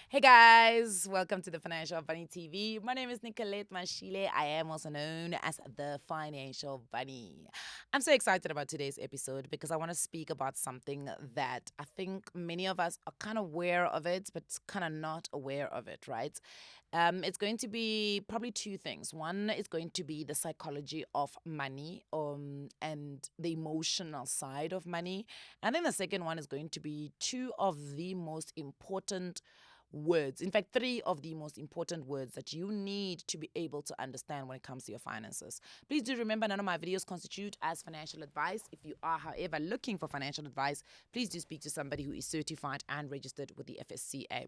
Hey guys, welcome to the Financial Bunny TV. My name is Nicolette Mashile. I am also known as the Financial Bunny. I'm so excited about today's episode because I want to speak about something that I think many of us are kind of aware of it, but kind of not aware of it, right? It's going to be probably two things. One is going to be the psychology of money and the emotional side of money. And then the second one is going to be two of the most important words. In fact, three of the most important words that you need to be able to understand when it comes to your finances. Please do remember none of my videos constitute as financial advice. If you are, however, looking for financial advice, please do speak to somebody who is certified and registered with the FSCA.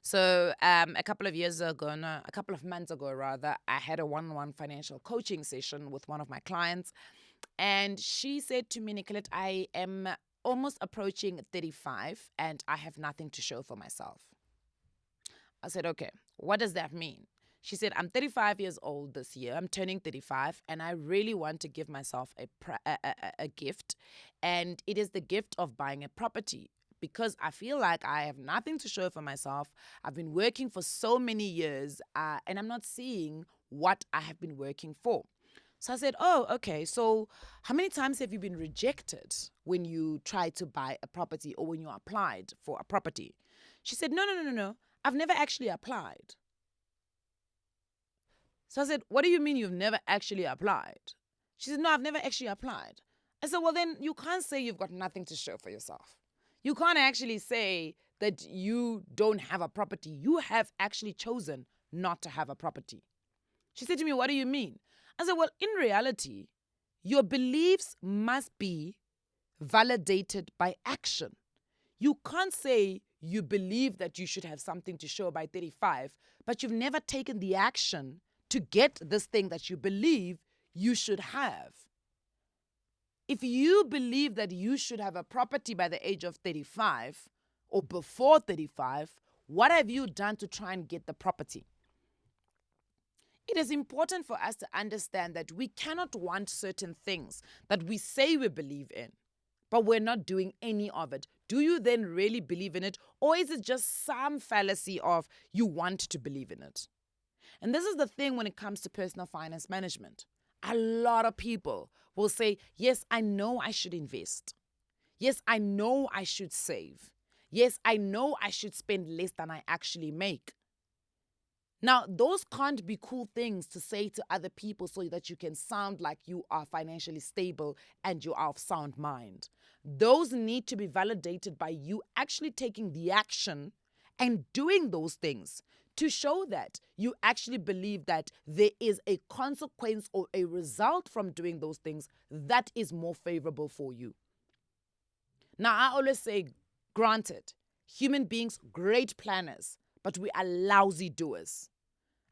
So, a couple of years ago, no, a couple of months ago, rather, I had a one-on-one financial coaching session with one of my clients, and she said to me, Nicolette, I am almost approaching 35 and I have nothing to show for myself. I said, okay, what does that mean? She said, I'm 35 years old this year. I'm turning 35, and I really want to give myself a gift. And it is the gift of buying a property because I feel like I have nothing to show for myself. I've been working for so many years, and I'm not seeing what I have been working for. So I said, oh, okay. So how many times have you been rejected when you tried to buy a property or when you applied for a property? She said, no, no, no, no, no. I've never actually applied. So I said, what do you mean you've never actually applied? She said, no, I've never actually applied. I said, well, then you can't say you've got nothing to show for yourself. You can't actually say that you don't have a property. You have actually chosen not to have a property. She said to me, what do you mean? I said, well, in reality, your beliefs must be validated by action. You can't say you believe that you should have something to show by 35, but you've never taken the action to get this thing that you believe you should have. If you believe that you should have a property by the age of 35 or before 35, what have you done to try and get the property? It is important for us to understand that we cannot want certain things that we say we believe in, but we're not doing any of it. Do you then really believe in it? Or is it just some fallacy of you want to believe in it? And this is the thing when it comes to personal finance management. A lot of people will say, yes, I know I should invest. Yes, I know I should save. Yes, I know I should spend less than I actually make. Now, those can't be cool things to say to other people so that you can sound like you are financially stable and you are of sound mind. Those need to be validated by you actually taking the action and doing those things to show that you actually believe that there is a consequence or a result from doing those things that is more favorable for you. Now, I always say, granted, human beings, great planners, but we are lousy doers.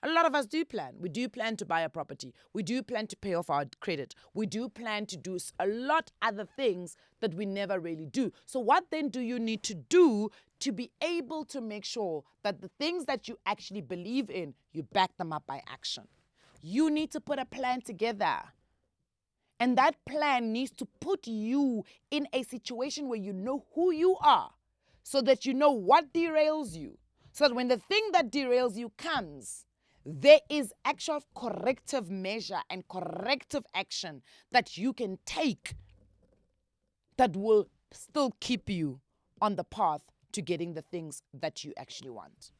A lot of us do plan. We do plan to buy a property. We do plan to pay off our credit. We do plan to do a lot other things that we never really do. So what then do you need to do to be able to make sure that the things that you actually believe in, you back them up by action? You need to put a plan together. And that plan needs to put you in a situation where you know who you are so that you know what derails you. So that when the thing that derails you comes, there is actual corrective measure and corrective action that you can take that will still keep you on the path to getting the things that you actually want.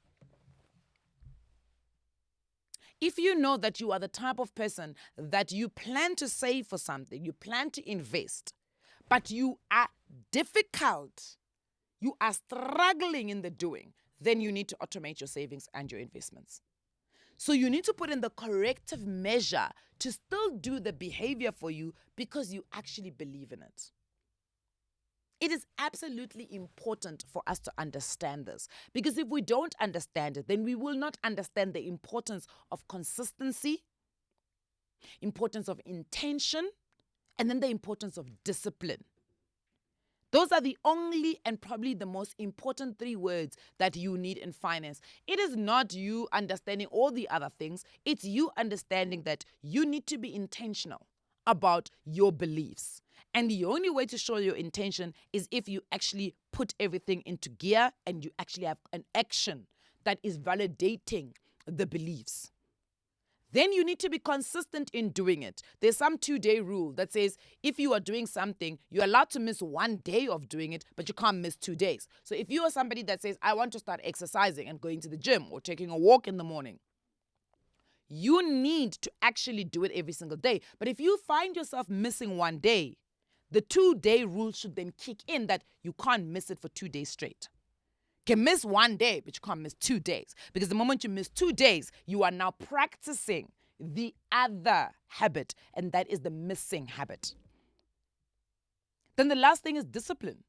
If you know that you are the type of person that you plan to save for something, you plan to invest, but you are difficult, you are struggling in the doing, then you need to automate your savings and your investments. So you need to put in the corrective measure to still do the behavior for you because you actually believe in it. It is absolutely important for us to understand this, because if we don't understand it, then we will not understand the importance of consistency, importance of intention, and then the importance of discipline. Those are the only and probably the most important three words that you need in finance. It is not you understanding all the other things. It's you understanding that you need to be intentional about your beliefs. And the only way to show your intention is if you actually put everything into gear and you actually have an action that is validating the beliefs. Then you need to be consistent in doing it. There's some 2-day rule that says if you are doing something, you're allowed to miss 1 day of doing it, but you can't miss 2 days. So if you are somebody that says, I want to start exercising and going to the gym or taking a walk in the morning, you need to actually do it every single day. But if you find yourself missing 1 day, the 2-day rule should then kick in that you can't miss it for 2 days straight. You can miss 1 day, but you can't miss 2 days. Because the moment you miss 2 days, you are now practicing the other habit, and that is the missing habit. Then the last thing is discipline.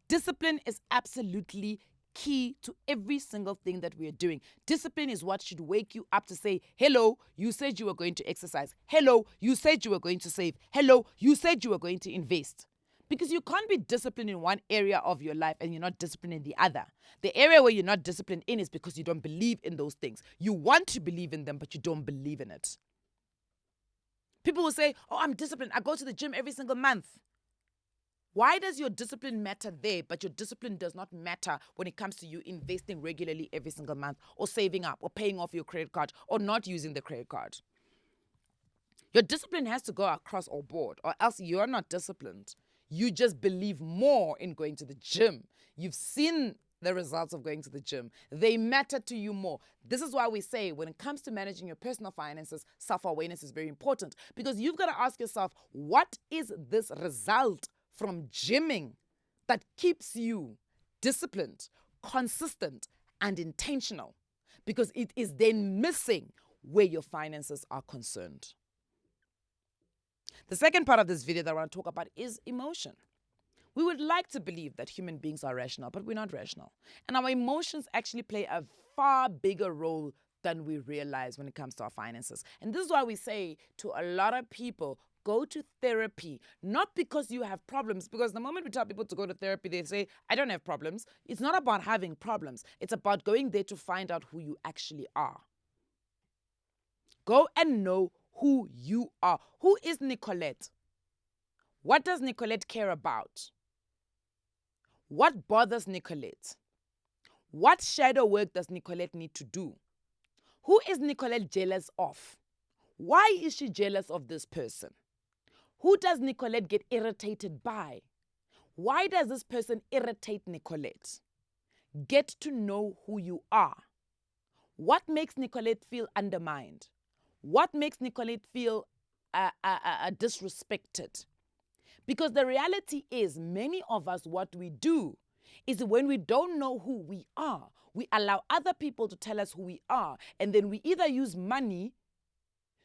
Discipline is absolutely key to every single thing that we are doing. Discipline is what should wake you up to say, hello, you said you were going to exercise. Hello, you said you were going to save. Hello, you said you were going to invest. Because you can't be disciplined in one area of your life and you're not disciplined in the other. The area where you're not disciplined in is because you don't believe in those things. You want to believe in them, but you don't believe in it. People will say, oh, I'm disciplined. I go to the gym every single month. Why does your discipline matter there, but your discipline does not matter when it comes to you investing regularly every single month or saving up or paying off your credit card or not using the credit card? Your discipline has to go across all board, or else you're not disciplined. You just believe more in going to the gym. You've seen the results of going to the gym. They matter to you more. This is why we say when it comes to managing your personal finances, self-awareness is very important, because you've got to ask yourself, what is this result from gymming that keeps you disciplined, consistent, and intentional? Because it is then missing where your finances are concerned. The second part of this video that I want to talk about is emotion. We would like to believe that human beings are rational, but we're not rational. And our emotions actually play a far bigger role than we realize when it comes to our finances. And this is why we say to a lot of people, go to therapy, not because you have problems, because the moment we tell people to go to therapy, they say, I don't have problems. It's not about having problems. It's about going there to find out who you actually are. Go and know who you are. Who is Nicolette? What does Nicolette care about? What bothers Nicolette? What shadow work does Nicolette need to do? Who is Nicolette jealous of? Why is she jealous of this person? Who does Nicolette get irritated by? Why does this person irritate Nicolette? Get to know who you are. What makes Nicolette feel undermined? What makes Nicolette feel disrespected? Because the reality is, many of us, what we do is when we don't know who we are, we allow other people to tell us who we are. And then we either use money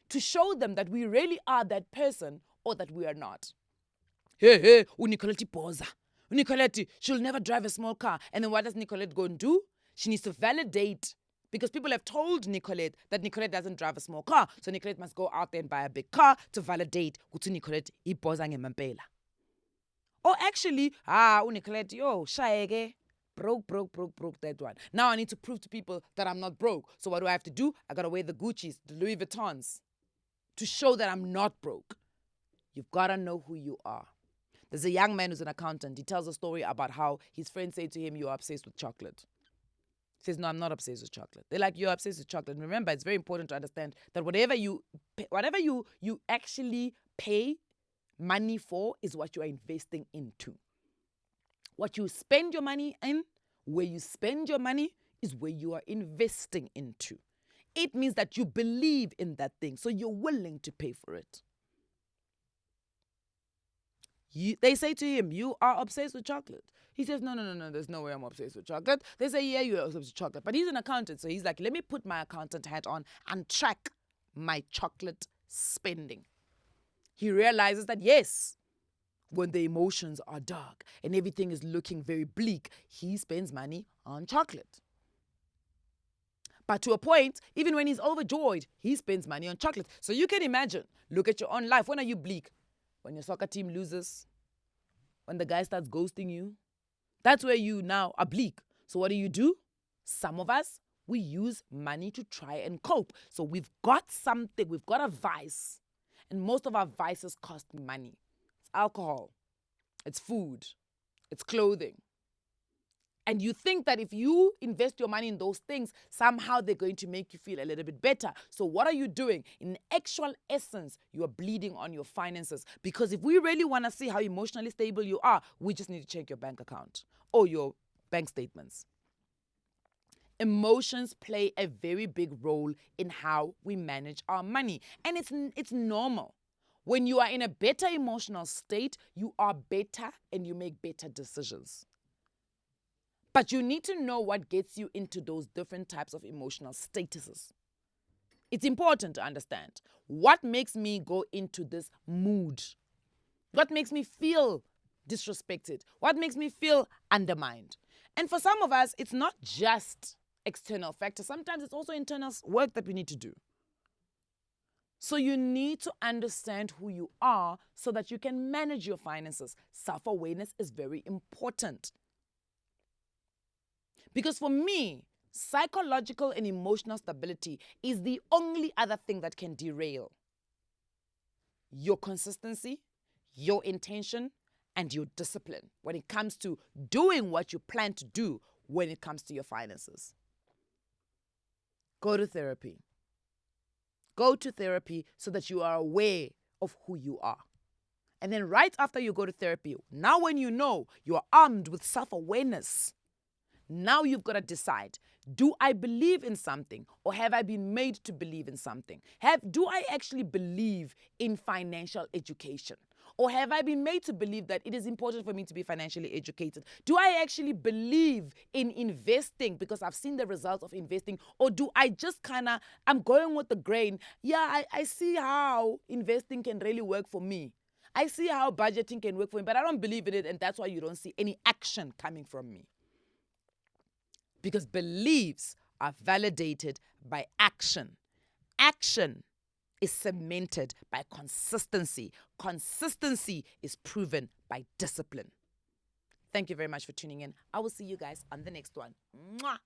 to show them that we really are that person or that we are not. Hey, Nicolette poza. Nicolette, she'll never drive a small car. And then what does Nicolette go and do? She needs to validate, because people have told Nicolette that Nicolette doesn't drive a small car. So Nicolette must go out there and buy a big car to validate ukuthi Nicolette ipoza ngempela. Or actually, Nicolette, yo, shayeke. Broke that one. Now I need to prove to people that I'm not broke. So what do I have to do? I got to wear the Gucci's, the Louis Vuittons to show that I'm not broke. You've got to know who you are. There's a young man who's an accountant. He tells a story about how his friends say to him, you're obsessed with chocolate. He says, no, I'm not obsessed with chocolate. They're like, you're obsessed with chocolate. And remember, it's very important to understand that whatever you actually pay money for is what you are investing into. What you spend your money in, where you spend your money is where you are investing into. It means that you believe in that thing, so you're willing to pay for it. They say to him, you are obsessed with chocolate. He says, no, there's no way I'm obsessed with chocolate. They say, yeah, you're obsessed with chocolate. But he's an accountant, so he's like, let me put my accountant hat on and track my chocolate spending. He realizes that, yes, when the emotions are dark and everything is looking very bleak, he spends money on chocolate. But to a point, even when he's overjoyed, he spends money on chocolate. So you can imagine, look at your own life. When are you bleak? When your soccer team loses? When the guy starts ghosting you? That's where you now are bleak. So what do? Some of us, we use money to try and cope. So we've got something, we've got a vice. And most of our vices cost money. alcohol, it's food, it's clothing. And you think that if you invest your money in those things, somehow they're going to make you feel a little bit better. So what are you doing? In actual essence, you are bleeding on your finances. Because if we really want to see how emotionally stable you are, we just need to check your bank account or your bank statements. Emotions play a very big role in how we manage our money. And it's normal. When you are in a better emotional state, you are better and you make better decisions. But you need to know what gets you into those different types of emotional statuses. It's important to understand what makes me go into this mood. What makes me feel disrespected? What makes me feel undermined? And for some of us, it's not just external factors. Sometimes it's also internal work that we need to do. So you need to understand who you are so that you can manage your finances. Self-awareness is very important. Because for me, psychological and emotional stability is the only other thing that can derail your consistency, your intention, and your discipline when it comes to doing what you plan to do when it comes to your finances. Go to therapy. Go to therapy so that you are aware of who you are. And then right after you go to therapy, now when you know you're armed with self-awareness, now you've got to decide, do I believe in something or have I been made to believe in something? Do I actually believe in financial education? Or have I been made to believe that it is important for me to be financially educated? Do I actually believe in investing because I've seen the results of investing? Or do I just I'm going with the grain? Yeah, I see how investing can really work for me. I see how budgeting can work for me, but I don't believe in it, and that's why you don't see any action coming from me. Because beliefs are validated by action. Action is cemented by consistency. Consistency is proven by discipline. Thank you very much for tuning in. I will see you guys on the next one. Mwah!